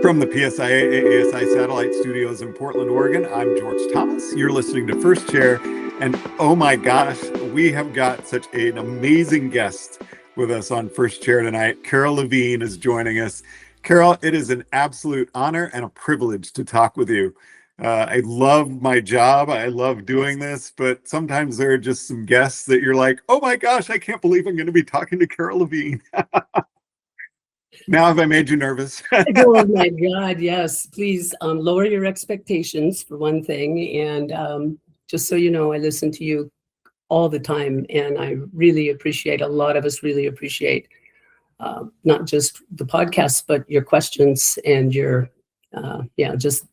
From the PSIA-AASI Satellite Studios in Portland, Oregon, I'm George Thomas. You're listening to First Chair, and oh my gosh, we have got such an amazing guest with us on First Chair tonight. Carol Levine is joining us. Carol, it is an absolute honor and a privilege to talk with you. I love my job. I love doing this, but sometimes there are just some guests that you're like, oh my gosh, I can't believe I'm going to be talking to Carol Levine. Now have I made you nervous? Oh my God, yes. Please lower your expectations for one thing. And just so you know, I listen to you all the time. And I really appreciate, a lot of us really appreciate not just the podcast, but your questions and your, just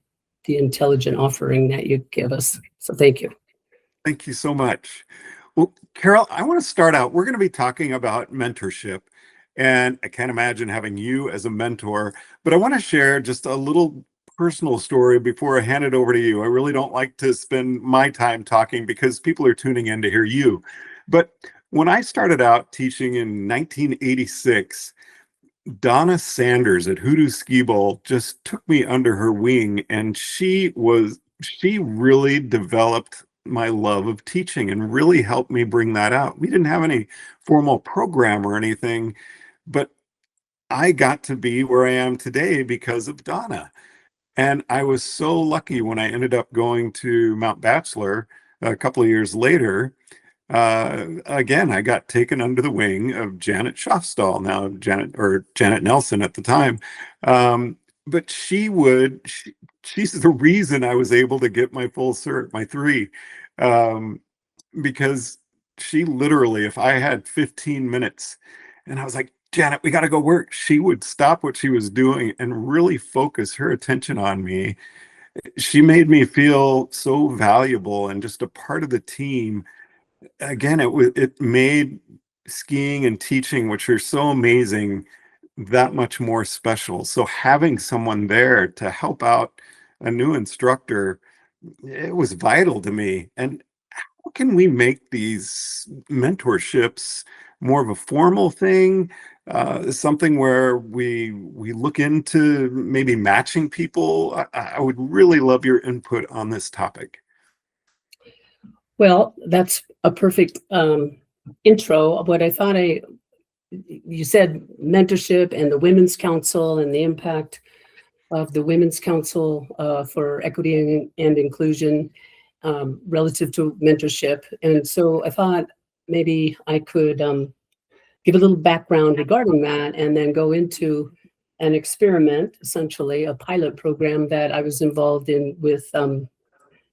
the intelligent offering that you give us. So thank you. Thank you so much. Well, Carol, I want to start out. We're going to be talking about mentorship. And I can't imagine having you as a mentor, but I want to share just a little personal story before I hand it over to you. I really don't like to spend my time talking because people are tuning in to hear you. But when I started out teaching in 1986, Donna Sanders at Hoodoo Ski Bowl just took me under her wing, and she really developed my love of teaching and really helped me bring that out. We didn't have any formal program or anything, but I got to be where I am today because of Donna. And I was so lucky when I ended up going to Mount Bachelor a couple of years later. Again, I got taken under the wing of Janet Schaafstall, now Janet Nelson at the time. But she's the reason I was able to get my full cert, my 3, because she literally, if I had 15 minutes and I was like, Janet, we got to go work, she would stop what she was doing and really focus her attention on me. She made me feel so valuable and just a part of the team. Again, it made skiing and teaching, which are so amazing, that much more special. So having someone there to help out a new instructor, it was vital to me. And how can we make these mentorships more of a formal thing, something where we look into maybe matching people? I would really love your input on this topic. Well, that's a perfect intro of what I thought. You said mentorship and the Women's Council and the impact of the Women's Council for Equity and Inclusion relative to mentorship. And so I thought maybe I could give a little background regarding that and then go into an experiment, essentially a pilot program that I was involved in with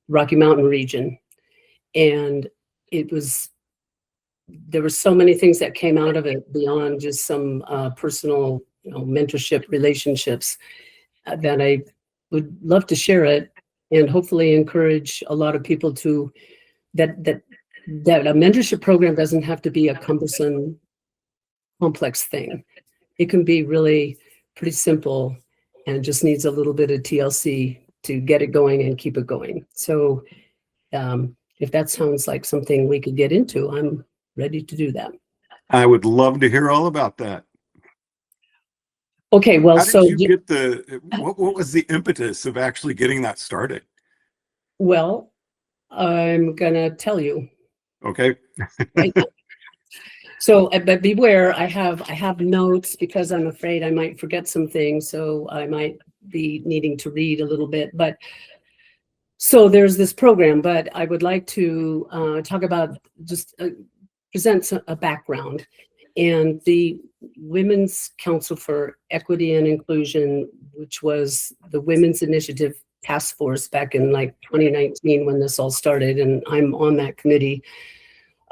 Rocky Mountain region. And there were so many things that came out of it beyond just some personal, mentorship relationships that I would love to share it and hopefully encourage a lot of people to that a mentorship program doesn't have to be a cumbersome, complex thing. It can be really pretty simple and just needs a little bit of TLC to get it going and keep it going. So if that sounds like something we could get into, I'm ready to do that. I would love to hear all about that. Okay, well, how did you get what was the impetus of actually getting that started? Well, I'm gonna tell you. Okay. Right. So, but beware, I have notes because I'm afraid I might forget some things. So I might be needing to read a little bit, but so there's this program, but I would like to talk about, just present a background. And the Women's Council for Equity and Inclusion, which was the Women's Initiative Task Force back in like 2019 when this all started, and I'm on that committee.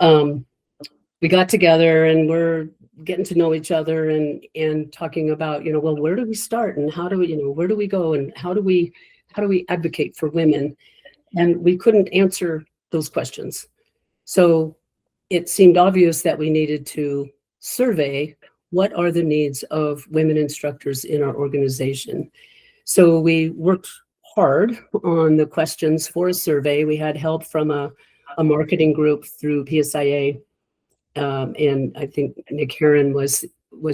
We got together and we're getting to know each other and talking about, well, where do we start and how do we, where do we go and how do we advocate for women? And we couldn't answer those questions. So it seemed obvious that we needed to survey what are the needs of women instructors in our organization. So we worked hard on the questions for a survey. We had help from a marketing group through PSIA, and I think Nick Heron was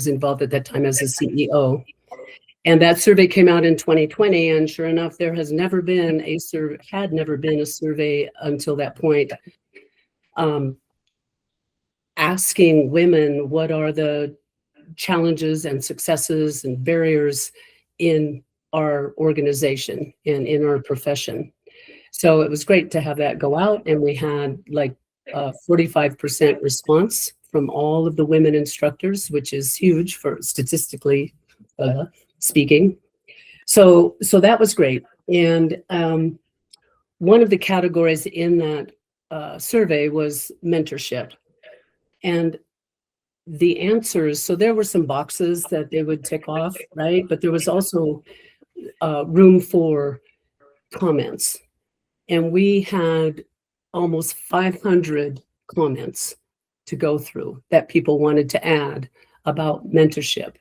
involved at that time as a CEO. And that survey came out in 2020, and sure enough, there has never been a survey, had never been a survey until that point, asking women what are the challenges and successes and barriers in our organization and in our profession. So it was great to have that go out, and we had like 45% response from all of the women instructors, which is huge for statistically speaking. So that was great. And one of the categories in that survey was mentorship. And the answers, so there were some boxes that they would tick off, right? But there was also room for comments. And we had almost 500 comments to go through that people wanted to add about mentorship.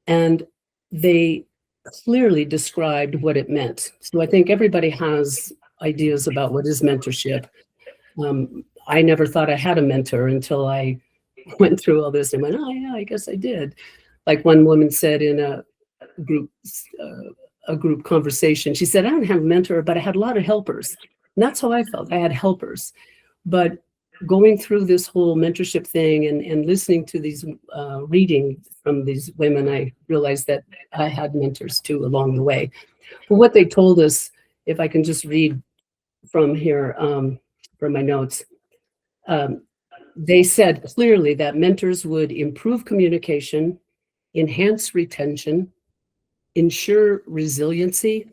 And they clearly described what it meant. So I think everybody has ideas about what is mentorship. I never thought I had a mentor until I went through all this and went, oh yeah, I guess I did. Like one woman said in a group conversation, she said, I don't have a mentor, but I had a lot of helpers. And that's how I felt. I had helpers. But going through this whole mentorship thing and listening to these reading from these women, I realized that I had mentors too along the way. But what they told us, if I can just read from here, from my notes, they said clearly that mentors would improve communication, enhance retention, ensure resiliency.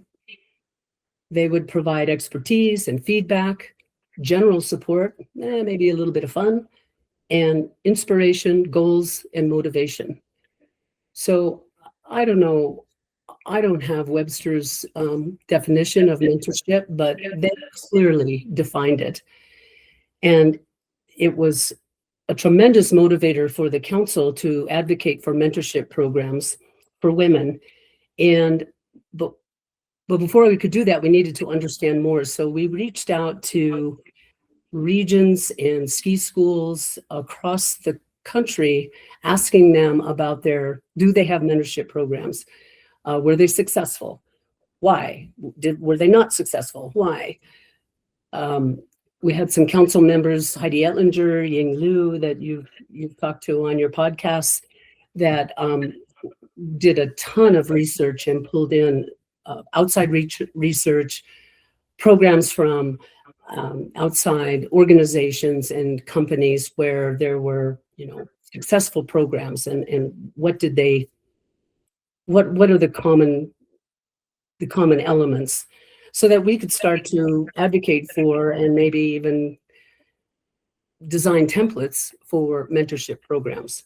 They would provide expertise and feedback, general support, maybe a little bit of fun, and inspiration, goals, and motivation. So I don't know, I don't have Webster's definition of mentorship, but they clearly defined it. And it was a tremendous motivator for the council to advocate for mentorship programs for women. But before we could do that, we needed to understand more. So we reached out to regions and ski schools across the country, asking them about do they have mentorship programs? Were they successful? Why? Were they not successful? Why? We had some council members, Heidi Etlinger, Ying Liu, that you've talked to on your podcast, that did a ton of research and pulled in outside research, programs from outside organizations and companies where there were, successful programs, and what are the common elements, so that we could start to advocate for and maybe even design templates for mentorship programs.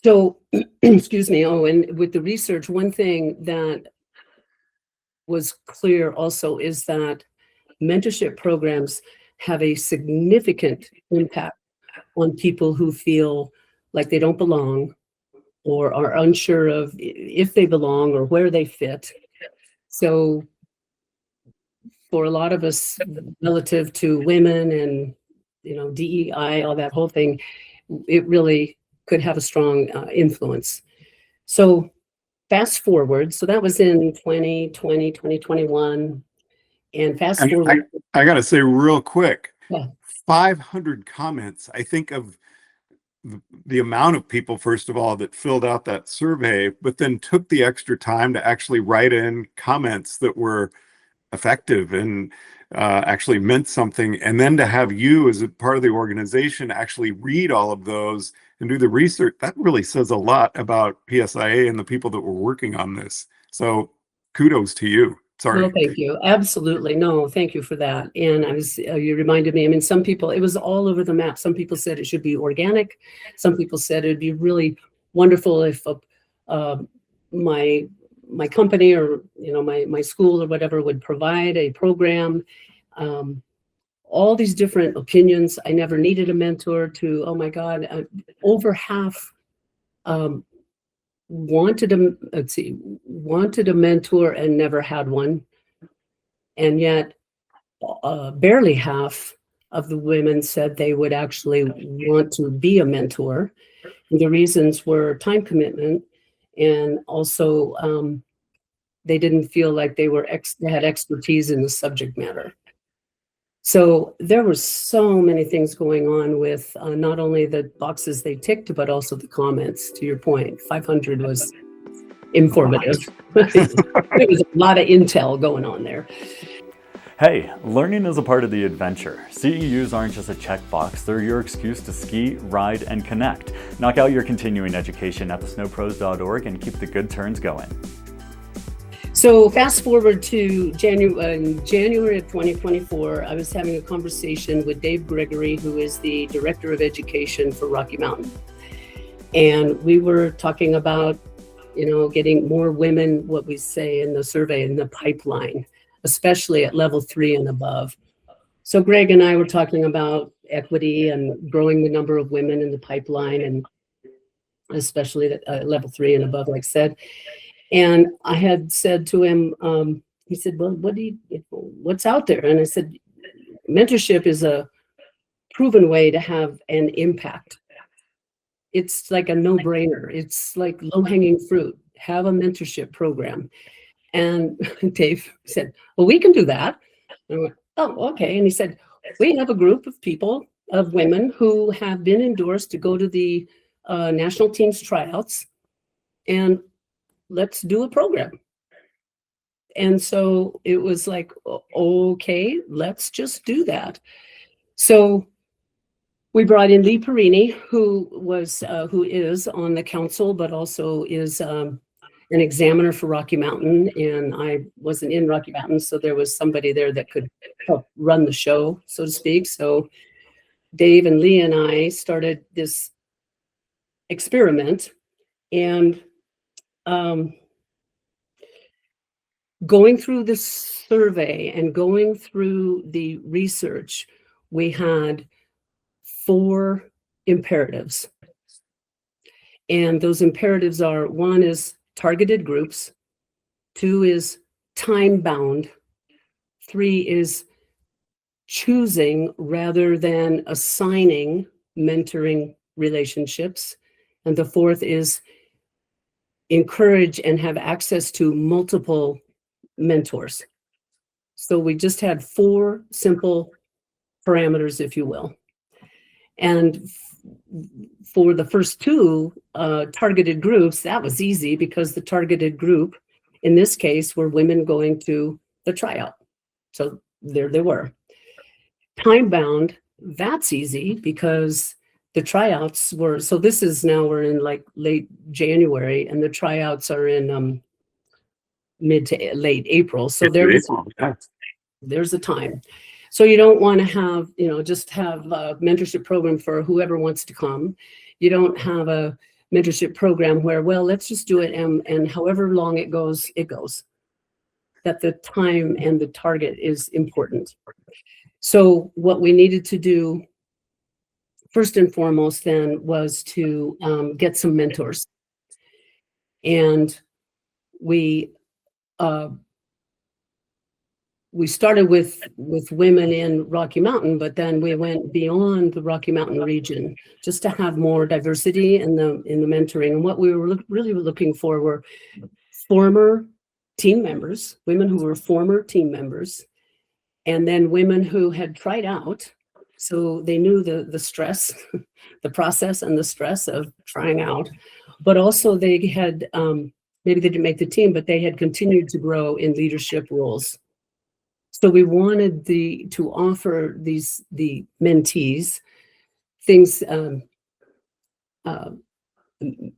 So, excuse me. Oh, and with the research, one thing that was clear also is that mentorship programs have a significant impact on people who feel like they don't belong or are unsure of if they belong or where they fit. So for a lot of us, relative to women and, DEI, all that whole thing, it really could have a strong influence. So fast forward, so that was in 2020, 2021, and fast forward. I got to say real quick, Yeah. 500 comments. I think of the amount of people, first of all, that filled out that survey, but then took the extra time to actually write in comments that were effective and actually meant something. And then to have you as a part of the organization actually read all of those and do the research, that really says a lot about PSIA and the people that were working on this. So kudos to you. Sorry. No, thank you. Absolutely. No, thank you for that. And you reminded me, some people, it was all over the map. Some people said it should be organic. Some people said it'd be really wonderful if my company or, my school or whatever would provide a program. All these different opinions. I never needed a mentor to, oh my God, over half wanted a mentor and never had one. And yet barely half of the women said they would actually want to be a mentor. And the reasons were time commitment and also they didn't feel like they had expertise in the subject matter. So there were so many things going on with not only the boxes they ticked, but also the comments. To your point, 500 was informative. There was a lot of intel going on there. Hey, learning is a part of the adventure. CEUs aren't just a checkbox, they're your excuse to ski, ride, and connect. Knock out your continuing education at thesnowpros.org and keep the good turns going. So fast forward to January of 2024, I was having a conversation with Dave Gregory, who is the Director of Education for Rocky Mountain. And we were talking about, getting more women, what we say in the survey, in the pipeline, especially at level 3 and above. So Greg and I were talking about equity and growing the number of women in the pipeline, and especially at level 3 and above, like I said. And I had said to him, he said, well, what's out there? And I said, mentorship is a proven way to have an impact. It's like a no-brainer. It's like low-hanging fruit. Have a mentorship program. And Dave said, well, we can do that. And I went, oh, okay. And he said, we have a group of people, of women who have been endorsed to go to the national team's tryouts, and let's do a program. And so it was like, okay, let's just do that. So we brought in Lee Perini, who is on the council, but also is an examiner for Rocky Mountain. And I wasn't in Rocky Mountain, so there was somebody there that could help run the show, so to speak. So Dave and Lee and I started this experiment, and going through the survey and going through the research, we had 4 imperatives. And those imperatives are: 1 is targeted groups, 2 is time-bound, 3 is choosing rather than assigning mentoring relationships, and the 4th is encourage and have access to multiple mentors. So we just had 4 simple parameters, if you will. And for the first 2 targeted groups, that was easy, because the targeted group in this case were women going to the tryout. So there they were. Time bound, that's easy, because the tryouts were, so this is now, we're in like late January, and the tryouts are in mid to late April. So there's a time. So you don't want to have, just have a mentorship program for whoever wants to come. You don't have a mentorship program where, well, let's just do it, and however long it goes, it goes. That the time and the target is important. So what we needed to do first and foremost then was to get some mentors. And we started with women in Rocky Mountain, but then we went beyond the Rocky Mountain region just to have more diversity in the mentoring. And what we were really looking for were former team members, women who were former team members, and then women who had tried out, so they knew the stress, the process and the stress of trying out, but also they had, maybe they didn't make the team, but they had continued to grow in leadership roles. So we wanted to offer the mentees things,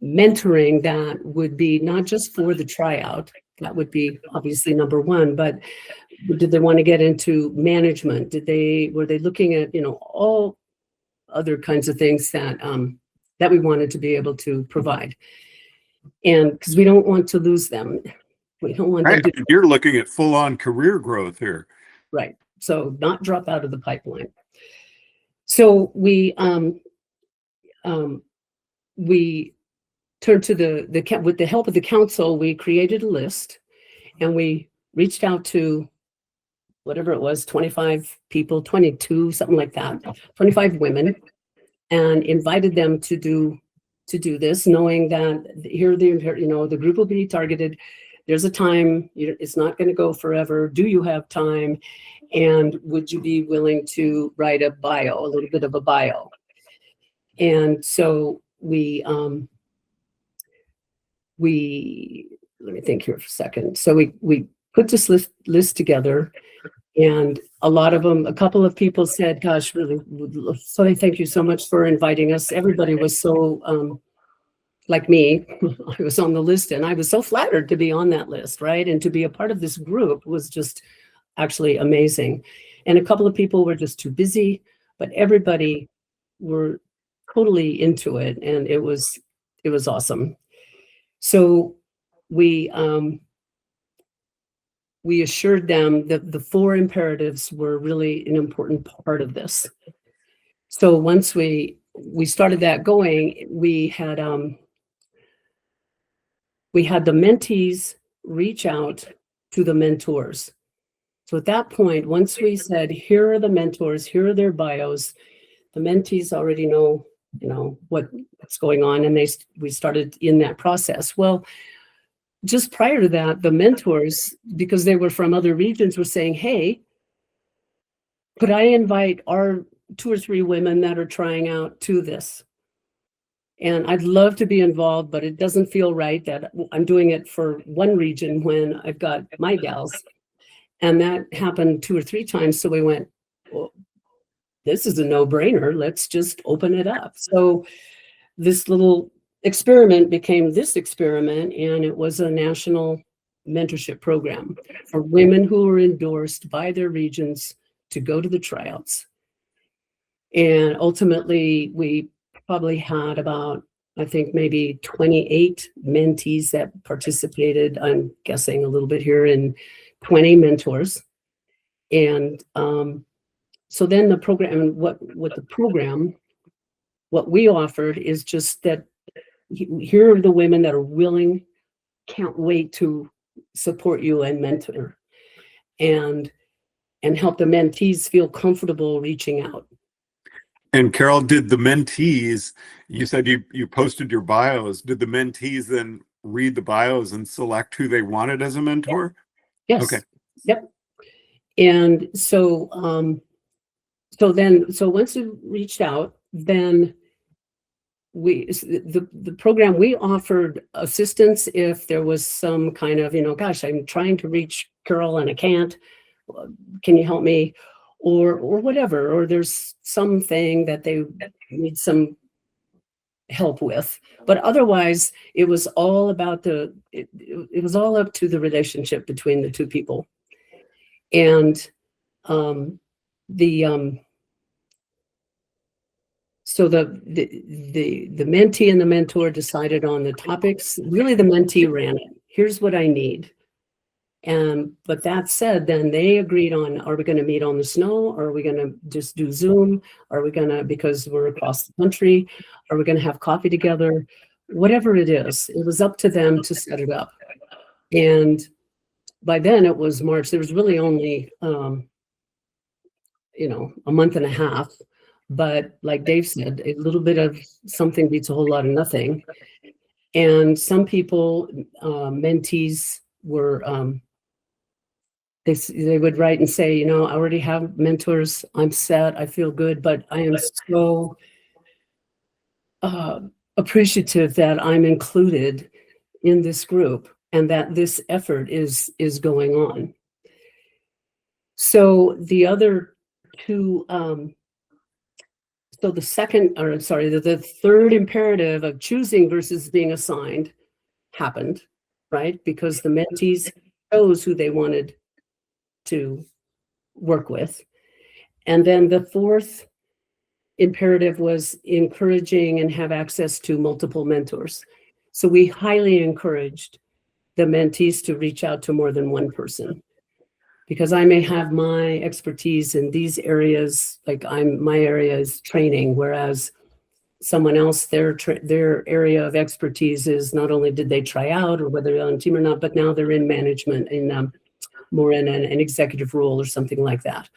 mentoring that would be not just for the tryout. That would be obviously number 1, but did they want to get into management? Were they looking at, all other kinds of things that we wanted to be able to provide? And because we don't want to lose them. We don't want them to. You're looking at full-on career growth here. Right. So not drop out of the pipeline. So we turned to with the help of the council, we created a list, and we reached out to whatever it was, 25 people, 22, something like that, 25 women, and invited them to to do this, knowing that here the group will be targeted. There's a time, it's not going to go forever. Do you have time? And would you be willing to write a little bit of a bio? And so let me think here for a second. So we put this list together, and a couple of people said, gosh, really, so thank you so much for inviting us. Everybody was so, like me, I was on the list, and I was so flattered to be on that list, right? And to be a part of this group was just actually amazing. And a couple of people were just too busy, but everybody were totally into it, and it was awesome. So we assured them that the 4 imperatives were really an important part of this. So once we started that going, we had the mentees reach out to the mentors. So at that point, once we said, here are the mentors, here are their bios, the mentees already know, what's going on, and we started in that process. Well, just prior to that, the mentors, because they were from other regions, were saying, hey, could I invite our 2 or 3 women that are trying out to this? And I'd love to be involved, but it doesn't feel right that I'm doing it for one region when I've got my gals. And that happened 2 or 3 times. So we went, well, this is a no-brainer. Let's just open it up. So this little experiment became this experiment, and it was a national mentorship program for women who were endorsed by their regions to go to the tryouts. And ultimately, we probably had about, I think, maybe 28 mentees that participated. I'm guessing a little bit here, and 20 mentors. And so then the program, what we offered is just that here are the women that are willing, can't wait to support you and mentor, and help the mentees feel comfortable reaching out. And Carol, did the mentees, you said you posted your bios, did the mentees then read the bios and select who they wanted as a mentor? Yes. Okay. Yep. And so once we reached out, then the program, we offered assistance if there was some kind of, gosh, I'm trying to reach Carol and I can't, can you help me? Or whatever, or there's something that they need some help with. But otherwise, it was all about it was all up to the relationship between the 2 people. And so the mentee and the mentor decided on the topics. Really, the mentee ran it. Here's what I need. But that said, then they agreed on, are we going to meet on the snow? Are we going to just do Zoom? Are we going to, because we're across the country, are we going to have coffee together? Whatever it is, it was up to them to set it up. And by then it was March. There was really only, a month and a half. But like Dave said, a little bit of something beats a whole lot of nothing. And some people, mentees, were they would write and say, I already have mentors, I'm set, I feel good, but I am so appreciative that I'm included in this group and that this effort is going on. So the other 2, the 3rd imperative of choosing versus being assigned happened, right? Because the mentees chose who they wanted to work with. And then the 4th imperative was encouraging and have access to multiple mentors. So we highly encouraged the mentees to reach out to more than one person, because I may have my expertise in these areas, like my area is training, whereas someone else, their area of expertise is not only did they try out or whether they're on a team or not, but now they're in management, in more in an executive role or something like that,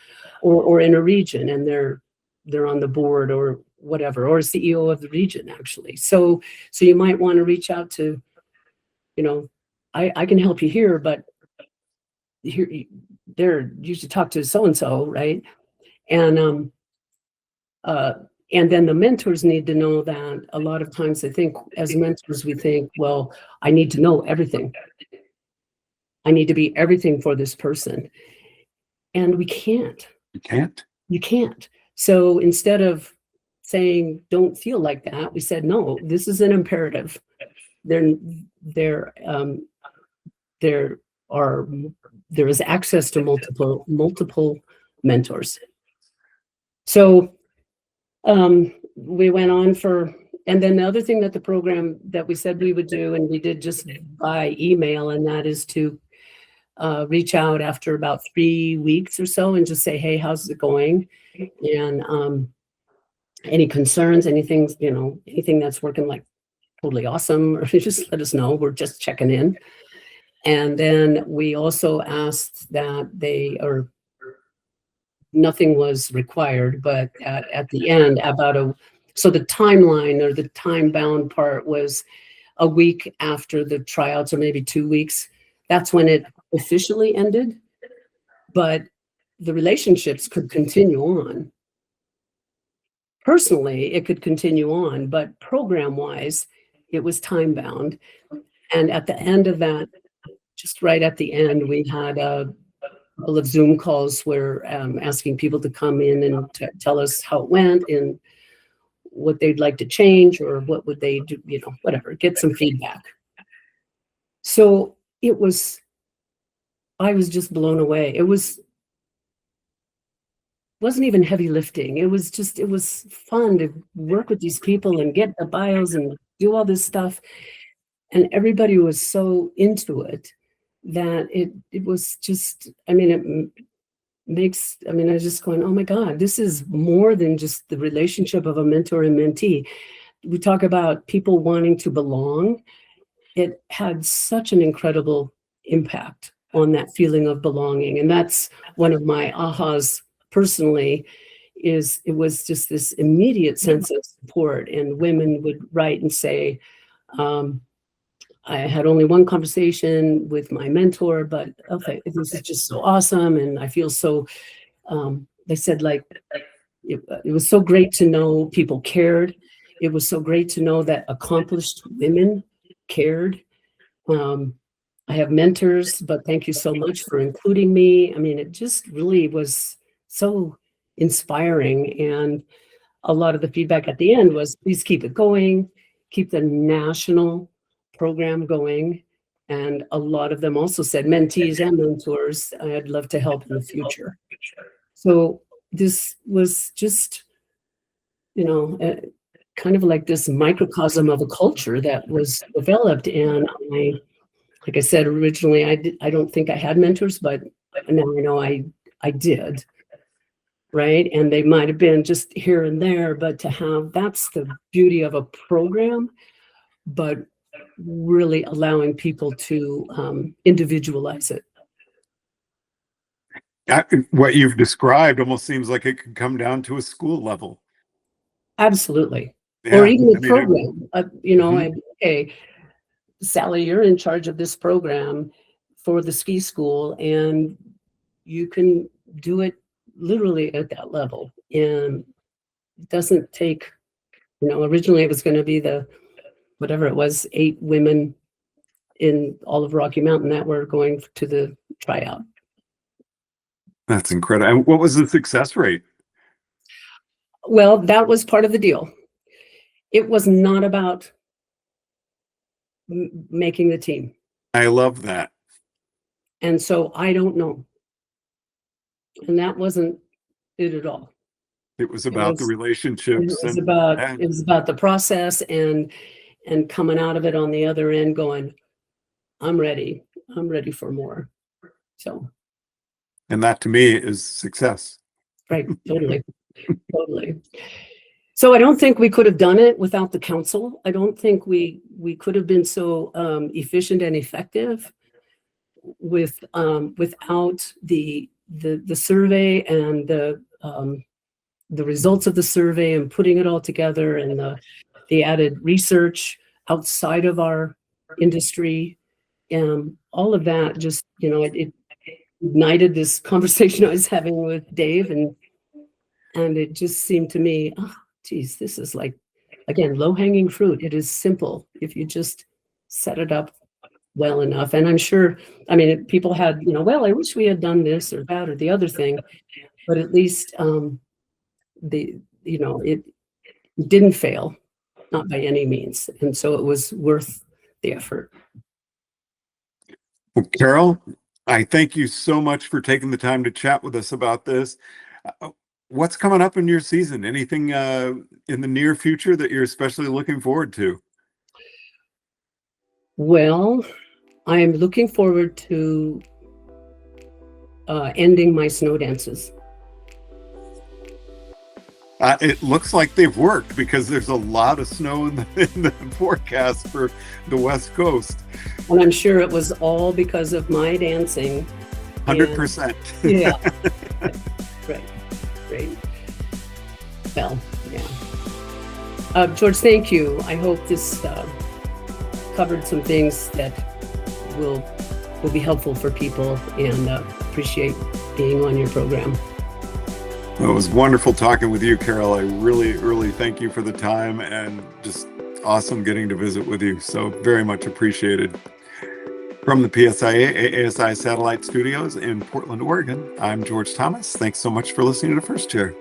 or in a region, and they're on the board or whatever, or CEO of the region, actually. So you might want to reach out to, I can help you here, but here, you should talk to so-and-so, right? And then the mentors need to know that a lot of times I think as mentors, we think, well, I need to know everything. I need to be everything for this person. And we can't. You can't. You can't. So instead of saying, don't feel like that, we said, no, this is an imperative. There is access to multiple mentors. So we went on and then the other thing that the program that we said we would do, and we did just by email, and that is to reach out after about 3 weeks or so and just say, hey, how's it going? And any concerns, anything that's working like totally awesome, or just let us know. We're just checking in. And then we also asked that nothing was required, but at the end, so the timeline or the time-bound part was a week after the tryouts, or maybe 2 weeks. That's when it officially ended, but the relationships could continue on. Personally, it could continue on, but program-wise, it was time-bound. And at the end of that, just right at the end, we had a couple of Zoom calls where asking people to come in and tell us how it went and what they'd like to change, or what would they do, whatever, get some feedback. So I was just blown away. It wasn't even heavy lifting. It was fun to work with these people and get the bios and do all this stuff. And everybody was so into it that it was just, I was just going, oh my God, this is more than just the relationship of a mentor and mentee. We talk about people wanting to belong. It had such an incredible impact on that feeling of belonging. And that's one of my ahas personally, is it was just this immediate sense of support. And women would write and say, I had only one conversation with my mentor, but okay, this is just so awesome. And I feel so, they said, like, it was so great to know people cared. It was so great to know that accomplished women cared. I have mentors, but thank you so much for including me. I mean, it just really was so inspiring. And a lot of the feedback at the end was, please keep it going, keep the national program going. And a lot of them also said, mentees and mentors, I'd love to help in the future. So this was just, kind of like this microcosm of a culture that was developed. And like I said, originally, I don't think I had mentors, but now I know I did, right? And they might have been just here and there, but that's the beauty of a program, but really allowing people to individualize it. What you've described almost seems like it could come down to a school level. Absolutely. Yeah, or even a program, okay, Sally, you're in charge of this program for the ski school, and you can do it literally at that level. And it doesn't take, originally it was going to be whatever it was, 8 women in all of Rocky Mountain that were going to the tryout. That's incredible. And what was the success rate? Well, that was part of the deal. It was not about making the team. I love that. And so I don't know. And that wasn't it at all. It was about the relationships. It was about the process and coming out of it on the other end going, I'm ready for more. So. And that to me is success. Right. Totally. Totally. So I don't think we could have done it without the council. I don't think we could have been so efficient and effective without the survey and the the results of the survey and putting it all together, and the added research outside of our industry, and all of that just, it ignited this conversation I was having with Dave, and it just seemed to me, oh, geez, this is like, again, low-hanging fruit. It is simple if you just set it up well enough. And I'm sure, I mean, people had, well, I wish we had done this or that or the other thing, but at least it didn't fail, not by any means. And so it was worth the effort. Well, Carol, I thank you so much for taking the time to chat with us about this. What's coming up in your season? Anything in the near future that you're especially looking forward to? Well, I'm looking forward to ending my snow dances. It looks like they've worked because there's a lot of snow in the forecast for the West Coast. And I'm sure it was all because of my dancing. 100%. Yeah. Right. Well, yeah. George, thank you. I hope this covered some things that will be helpful for people, and appreciate being on your program. Well, it was wonderful talking with you, Carol. I really, really thank you for the time, and just awesome getting to visit with you. So very much appreciated. From the PSIA-AASI Satellite Studios in Portland, Oregon, I'm George Thomas. Thanks so much for listening to First Chair.